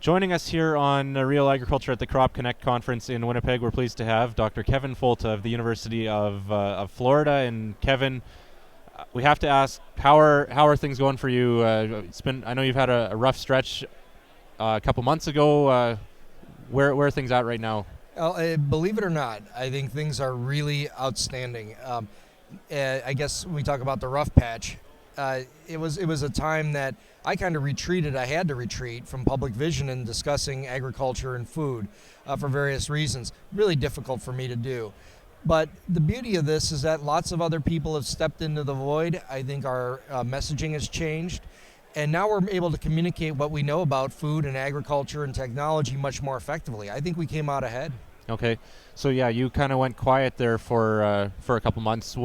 Joining us here on Real Agriculture at the Crop Connect conference in Winnipeg, we're pleased to have Dr. Kevin Folta of the University of Florida. And Kevin, we have to ask, how are things going for you? I know you've had a rough stretch a couple months ago. Where are things at right now? Believe it or not, I think things are really outstanding. I guess when we talk about the rough patch, it was a time that I kind of retreated. I had to retreat from public vision and discussing agriculture and food for various reasons. Really difficult for me to do. But the beauty of this is that lots of other people have stepped into the void. I think our messaging has changed. And now we're able to communicate what we know about food and agriculture and technology much more effectively. I think we came out ahead. Okay, so yeah, you kind of went quiet there for a couple months.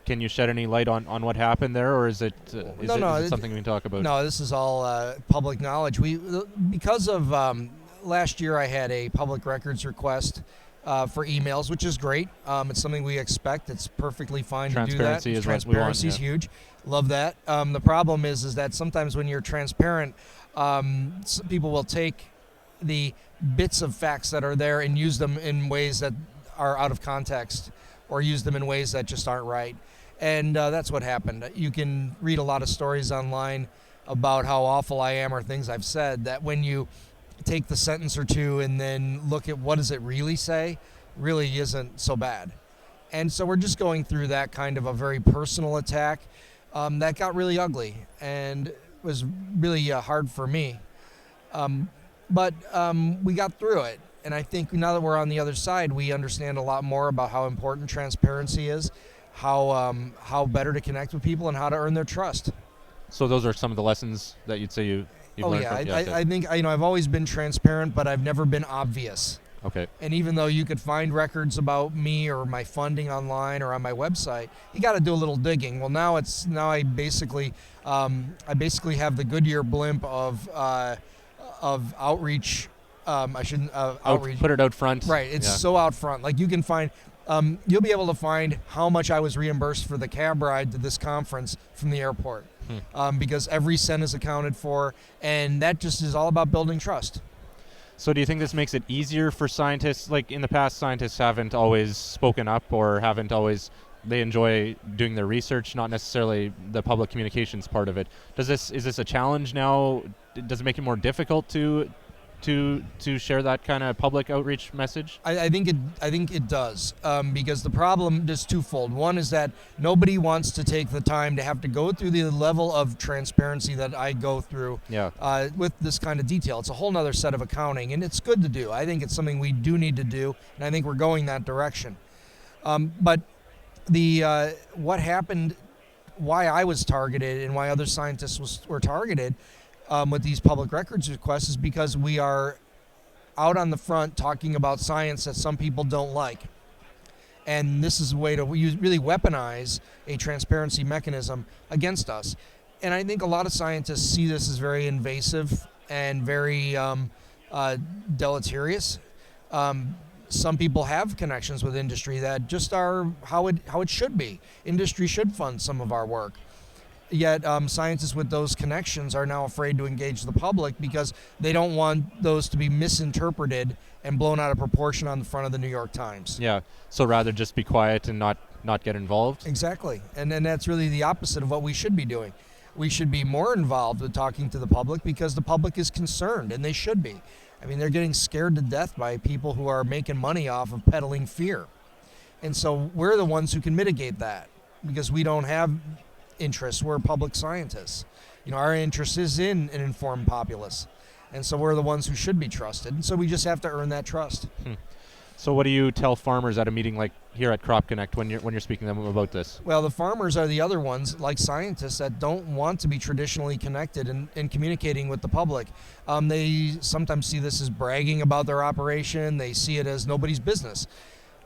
Can you shed any light on what happened there, or is it something we can talk about? No, this is all public knowledge. Because of last year, I had a public records request for emails, which is great. It's something we expect. It's perfectly fine to do that. Transparency is what we want. Transparency is huge. Love that. The problem is that sometimes when you're transparent, people will take the bits of facts that are there and use them in ways that are out of context, or use them in ways that just aren't right. And that's what happened. You can read a lot of stories online about how awful I am or things I've said, that when you take the sentence or two and then look at what does it really say, really isn't so bad. And so we're just going through that kind of a very personal attack that got really ugly and was really hard for me. But we got through it. And I think now that we're on the other side, we understand a lot more about how important transparency is, how better to connect with people, and how to earn their trust. So those are some of the lessons that you'd say you've learned from? I think I've always been transparent, but I've never been obvious. Okay. And even though you could find records about me or my funding online or on my website, you got to do a little digging. Well, now I basically have the Goodyear blimp of outreach. Outreach. Put it out front. Right. It's so out front. Like you can find, you'll be able to find how much I was reimbursed for the cab ride to this conference from the airport, because every cent is accounted for, and that just is all about building trust. So do you think this makes it easier for scientists? Like in the past, scientists haven't always spoken up, or they enjoy doing their research, not necessarily the public communications part of it. Is this a challenge now? Does it make it more difficult to share that kind of public outreach message? I think it does, because the problem is twofold. One is that nobody wants to take the time to have to go through the level of transparency that I go through with this kind of detail. It's a whole nother set of accounting, and it's good to do. I think it's something we do need to do, and I think we're going that direction. But what happened, why I was targeted and why other scientists were targeted with these public records requests is because we are out on the front talking about science that some people don't like. And this is a way to really weaponize a transparency mechanism against us. And I think a lot of scientists see this as very invasive and very deleterious. Some people have connections with industry that just are how it should be. Industry should fund some of our work. Yet scientists with those connections are now afraid to engage the public because they don't want those to be misinterpreted and blown out of proportion on the front of the New York Times. Yeah, so rather just be quiet and not get involved? Exactly, and then that's really the opposite of what we should be doing. We should be more involved with talking to the public because the public is concerned, and they should be. I mean, they're getting scared to death by people who are making money off of peddling fear. And so we're the ones who can mitigate that because we don't have interests. We're public scientists. Our interest is in an informed populace. And so we're the ones who should be trusted. And so we just have to earn that trust. So what do you tell farmers at a meeting like here at Crop Connect when you're speaking to them about this? Well, the farmers are the other ones, like scientists, that don't want to be traditionally connected and communicating with the public. They sometimes see this as bragging about their operation. They see it as nobody's business.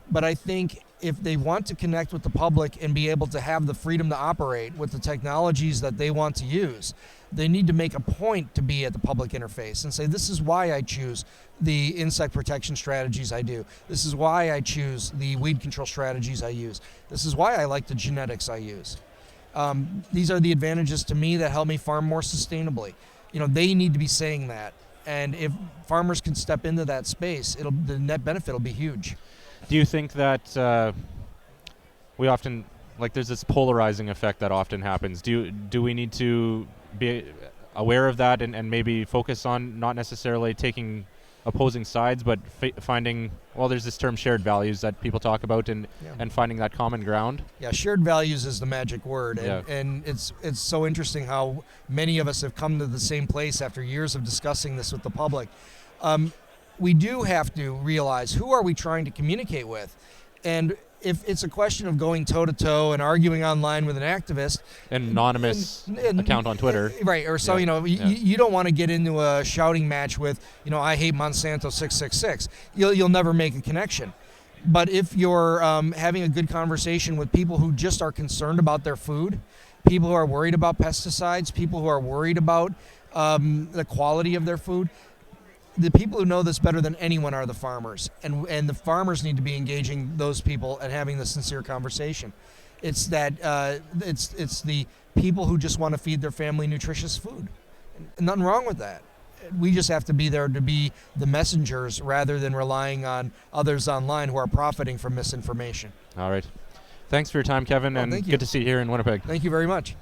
But I think if they want to connect with the public and be able to have the freedom to operate with the technologies that they want to use, they need to make a point to be at the public interface and say, this is why I choose the insect protection strategies I do. This is why I choose the weed control strategies I use. This is why I like the genetics I use. These are the advantages to me that help me farm more sustainably. They need to be saying that. And if farmers can step into that space, the net benefit will be huge. Do you think that we often, like, there's this polarizing effect that often happens? Do we need to be aware of that and maybe focus on not necessarily taking opposing sides, but finding, well, there's this term shared values that people talk about, and finding that common ground? Yeah, shared values is the magic word, and, Yeah. and it's so interesting how many of us have come to the same place after years of discussing this with the public. We do have to realize, who are we trying to communicate with? And if it's a question of going toe-to-toe and arguing online with an activist, An anonymous account on Twitter. right? Or so Yeah. you don't want to get into a shouting match with, I hate Monsanto 666. You'll never make a connection. But if you're having a good conversation with people who just are concerned about their food, people who are worried about pesticides, people who are worried about the quality of their food, the people who know this better than anyone are the farmers, and the farmers need to be engaging those people and having the sincere conversation. It's that it's the people who just want to feed their family nutritious food. Nothing wrong with that. We just have to be there to be the messengers rather than relying on others online who are profiting from misinformation. All right. Thanks for your time, Kevin, and thank you. good to see you here in Winnipeg. Thank you very much.